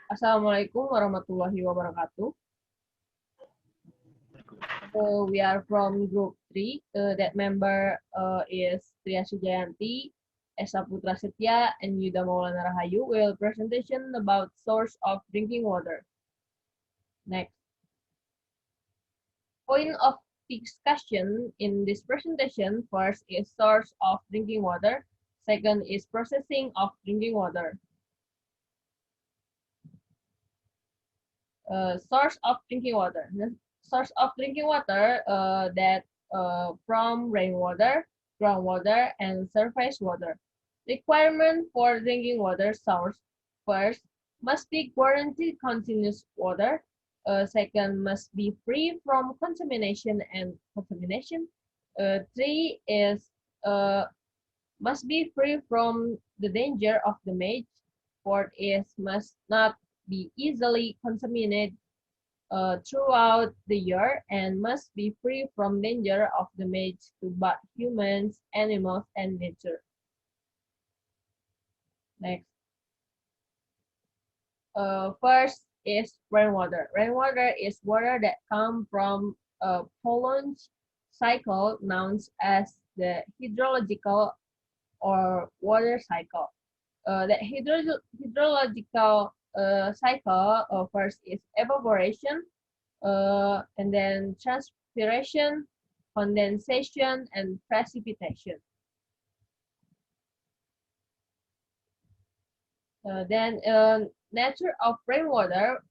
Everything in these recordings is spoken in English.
Assalamualaikum warahmatullahi wabarakatuh. We are from group 3. That member is Tria Sujayanti, Esa Putra Setya, and Yuda Maulana Rahayu will presentation about source of drinking water. Next. Point of discussion in this presentation, first is source of drinking water. Second is processing of drinking water. Source of drinking water. Source of drinking water that from rainwater, groundwater, and surface water. Requirement for drinking water source. First, must be guaranteed continuous water. Second, must be free from contamination and contamination. Three is must be free from the danger of damage. Fourth is must not be easily contaminated throughout the year and must be free from danger of damage to both humans, animals, and nature. Next. First is rainwater. Rainwater is water that comes from a prolonged cycle known as the hydrological or water cycle. The hydrological cycle first is evaporation, and then transpiration, condensation, and precipitation. Then nature of rainwater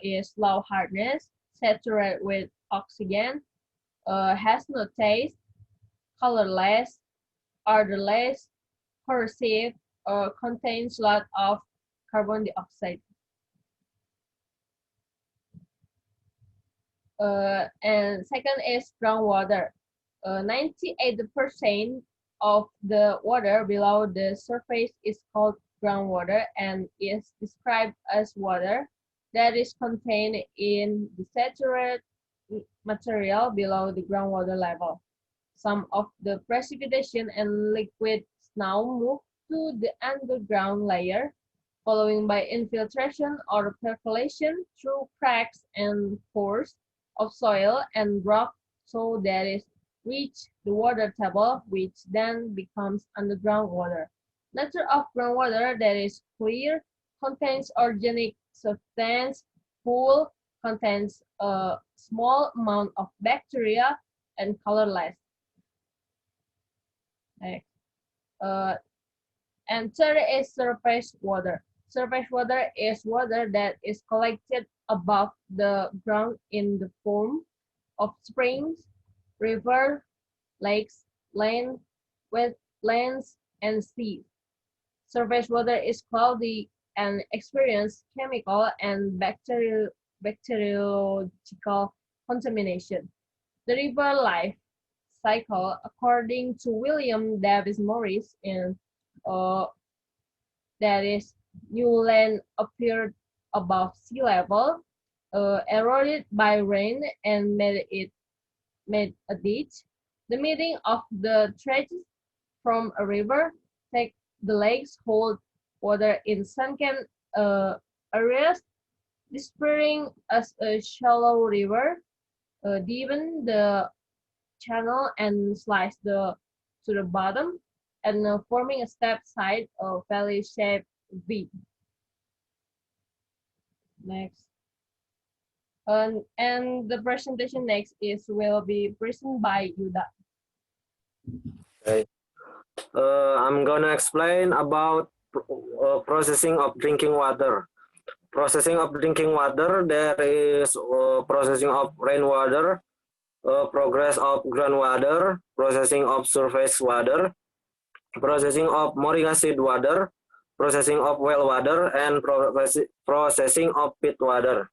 is low hardness, saturated with oxygen, has no taste, colorless, odorless, corrosive, or contains lot of carbon dioxide. And second is groundwater. 98% of the water below the surface is called groundwater and is described as water that is contained in the saturated material below the groundwater level. Some of the precipitation and liquid snow move to the underground layer, following by infiltration or percolation through cracks and pores of soil and rock, so that it reach the water table, which then becomes underground water. Nature of groundwater that is clear, contains organic substance, cool, contains a small amount of bacteria, and colorless. Next. And third is surface water. Surface water is water that is collected above the ground in the form of springs, rivers, lakes, land, wetlands, and seas. Surface water is cloudy and experiences chemical and bacteriological contamination. The river life cycle, according to William Davis Morris, that is, new land appeared above sea level, eroded by rain, and made a ditch. The meeting of the trenches from a river take the lakes hold water in sunken areas, disappearing as a shallow river, deepen the channel and slice to the bottom, and forming a step side of valley-shaped V. Next. And the presentation next will be presented by Yuda. Okay. I'm gonna explain about processing of drinking water. Processing of drinking water, there is processing of rainwater, progress of groundwater, processing of surface water, processing of mooring acid water, processing of well water, and processing of pit water.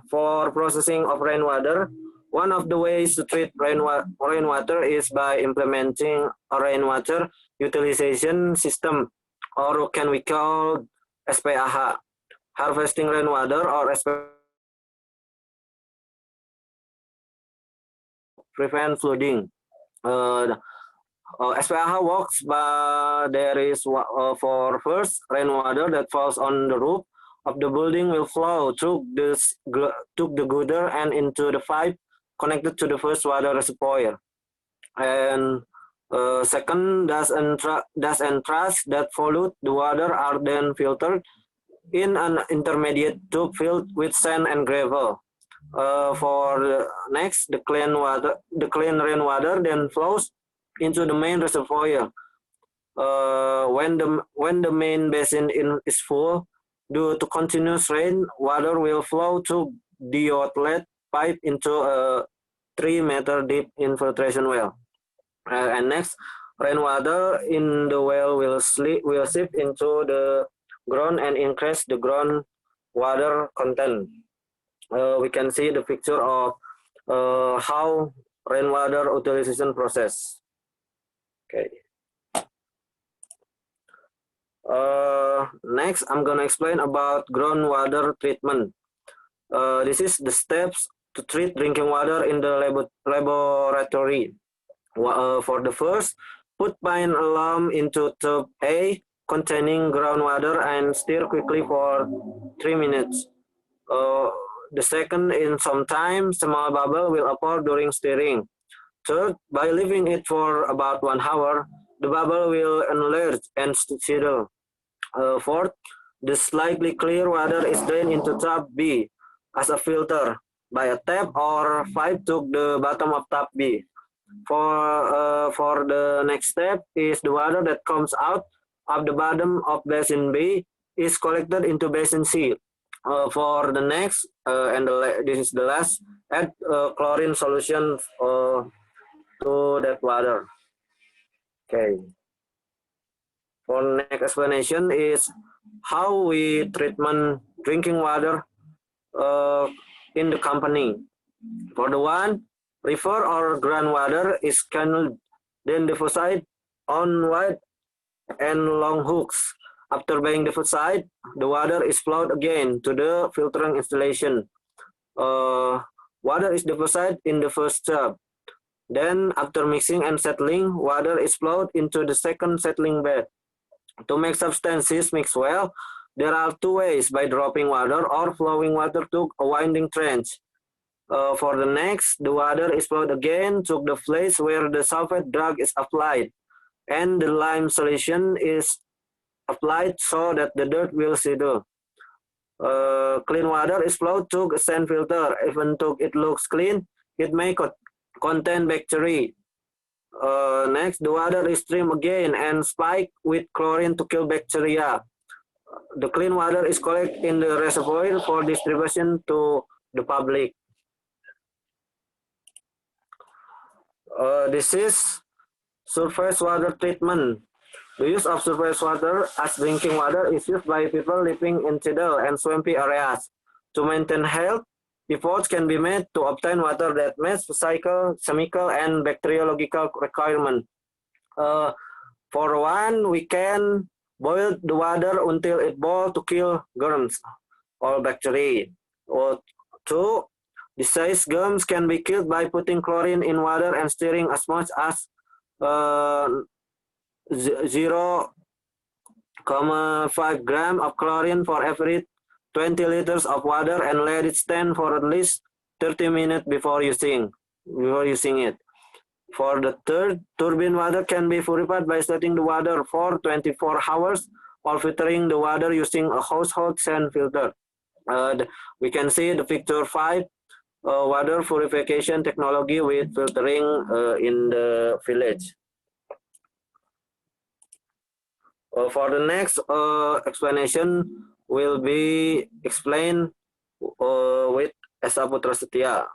For processing of rainwater, one of the ways to treat rainwater is by implementing a rainwater utilization system, or can we call SPAH, harvesting rainwater or prevent flooding. SPAH works, but there is for first rainwater that falls on the roof of the building will flow through the gutter and into the pipe connected to the first water reservoir. And second, dust and trash that pollute the water are then filtered in an intermediate tube filled with sand and gravel. For the next, the clean rainwater then flows into the main reservoir. When the main basin is full, due to continuous rain, water will flow through the outlet pipe into a 3-meter deep infiltration well. And next, rainwater in the well will seep into the ground and increase the groundwater content. We can see the picture of how rainwater utilization process. Okay. Next, I'm gonna explain about groundwater treatment. This is the steps to treat drinking water in the laboratory. For the first, put pine alarm into tube A containing groundwater and stir quickly for 3 minutes. The second, in some time, small bubble will appear during stirring. Third, by leaving it for about 1 hour, the bubble will enlarge and settle. Fourth, the slightly clear water is drained into tub B as a filter by a tap or pipe to the bottom of tub B. For the next step is the water that comes out of the bottom of basin B is collected into basin C. For the next, this is the last, add chlorine solution to that water. Okay. For next explanation is how we treatment drinking water in the company. For the one, river or groundwater is channeled, then deposited on wide and long hooks. After being deposited, the water is flowed again to the filtering installation. Water is deposited in the first tub. Then, after mixing and settling, water is flowed into the second settling bed. To make substances mix well, there are 2 ways, by dropping water or flowing water to a winding trench. For the next, the water is flowed again to the place where the sulfate drug is applied, and the lime solution is applied so that the dirt will settle. Clean water is flowed to a sand filter. Even though it looks clean, it may contain bacteria. Next, the water is streamed again and spiked with chlorine to kill bacteria. The clean water is collected in the reservoir for distribution to the public. This is surface water treatment. The use of surface water as drinking water is used by people living in tidal and swampy areas. To maintain health, efforts can be made to obtain water that meets physical, chemical, and bacteriological requirements. For one, we can boil the water until it boils to kill germs or bacteria. Or two, disease germs can be killed by putting chlorine in water and stirring as much as 0.5 gram of chlorine for every 20 liters of water and let it stand for at least 30 minutes before using it. For the third, turbine water can be purified by setting the water for 24 hours or filtering the water using a household sand filter. We can see the picture 5, water purification technology with filtering in the village. For the next explanation will be explained with Esa Putra Setia.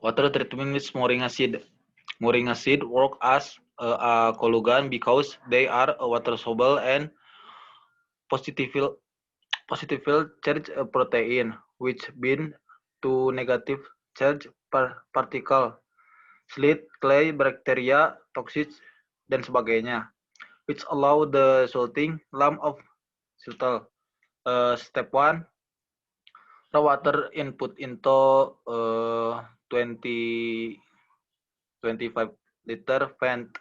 Water treatment with mooring acid. Mooring acid work as a collugan because they are a water-soluble and positively charged protein, which bind to negative charge particle, slit, clay, bacteria, toxics, dan sebagainya, which allow the salting lump of siltal. Step 1, raw water input into 25 litter, vents,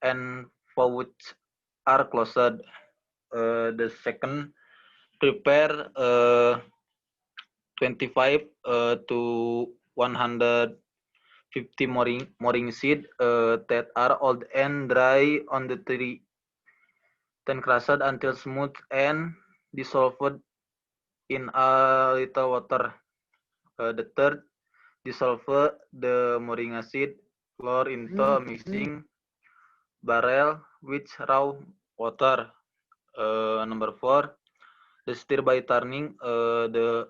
and pouches are closed. The second, prepare 25 to 150 mooring seed that are old and dry on the tree. Then crushed until smooth and dissolved in a little water. The third, dissolve the moringa seed flour into a mixing barrel with raw water. Number four, the stir by turning the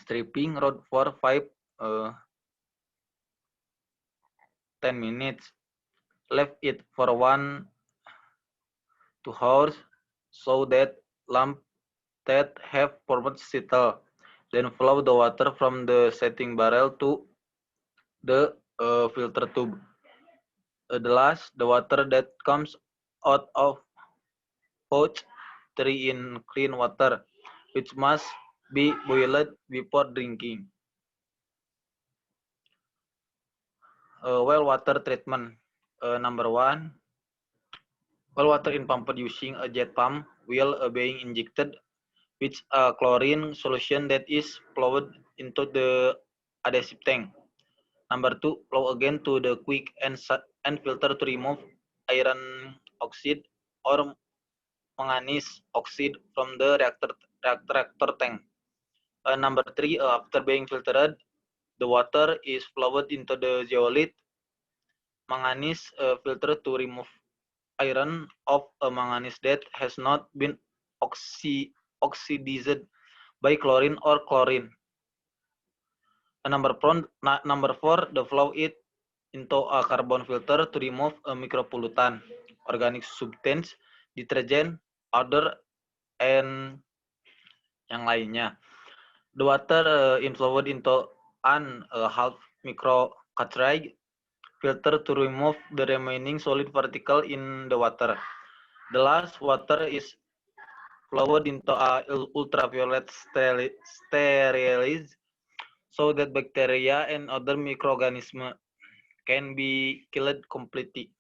stripping rod for 10 minutes. Left it for 1 to 2 hours so that lump that have formed settle. Then flow the water from the setting barrel to the filter tube. The last, the water that comes out of pouch 3 in clean water, which must be boiled before drinking. Well water treatment. Number one, well water in pumped using a jet pump will being injected with a chlorine solution that is flowed into the adhesive tank. Number two, flow again to the quick and filter to remove iron oxide or manganese oxide from the reactor tank. Number three, after being filtered, the water is flowed into the zeolite manganese filter to remove iron of a manganese that has not been oxidized by chlorine or chlorine. Number four, the flow it into a carbon filter to remove a micropollutant, organic substance, detergent, odor, and yang lainnya. The water inflowed into an half microcartridge filter to remove the remaining solid particle in the water. The last water is flowed into a ultraviolet sterilized so that bacteria and other microorganisms can be killed completely.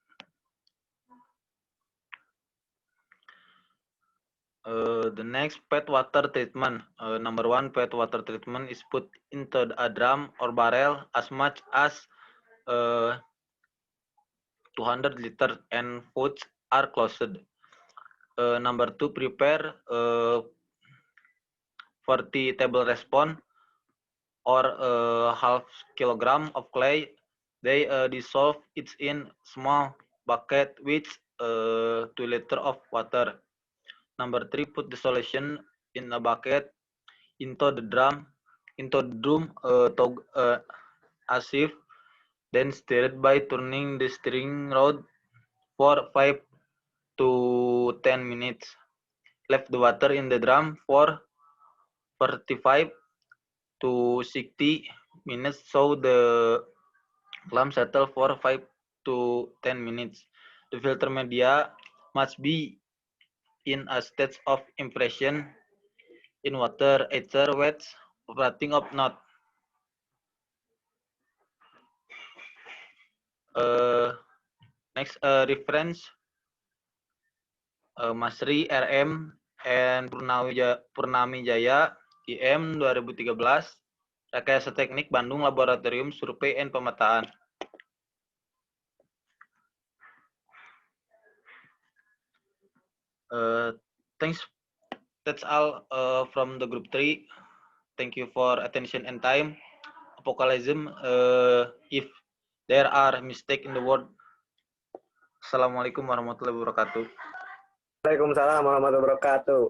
The next, PET water treatment. Number one, PET water treatment is put into a drum or barrel as much as 200 liters and foods are closed. Number two, prepare 40 tablespoon or half kilogram of clay. They dissolve it in small bucket with 2 liters of water. Number three, put the solution in a bucket into the drum as if, then stir it by turning the stirring rod for 5 to 10 minutes. Left the water in the drum for 45 to 60 minutes so the lump settle for 5 to 10 minutes. The filter media must be in a state of impression in water, either wet, operating or not. Next, reference Masri RM and Purnami Jaya IM 2013, Rekayasa Teknik Bandung Laboratorium Survei and Pemetaan. Thanks. That's all from the group 3. Thank you for attention and time. Apokalism, if there are mistakes in the word. Assalamualaikum warahmatullahi wabarakatuh. Waalaikumsalam warahmatullahi wabarakatuh.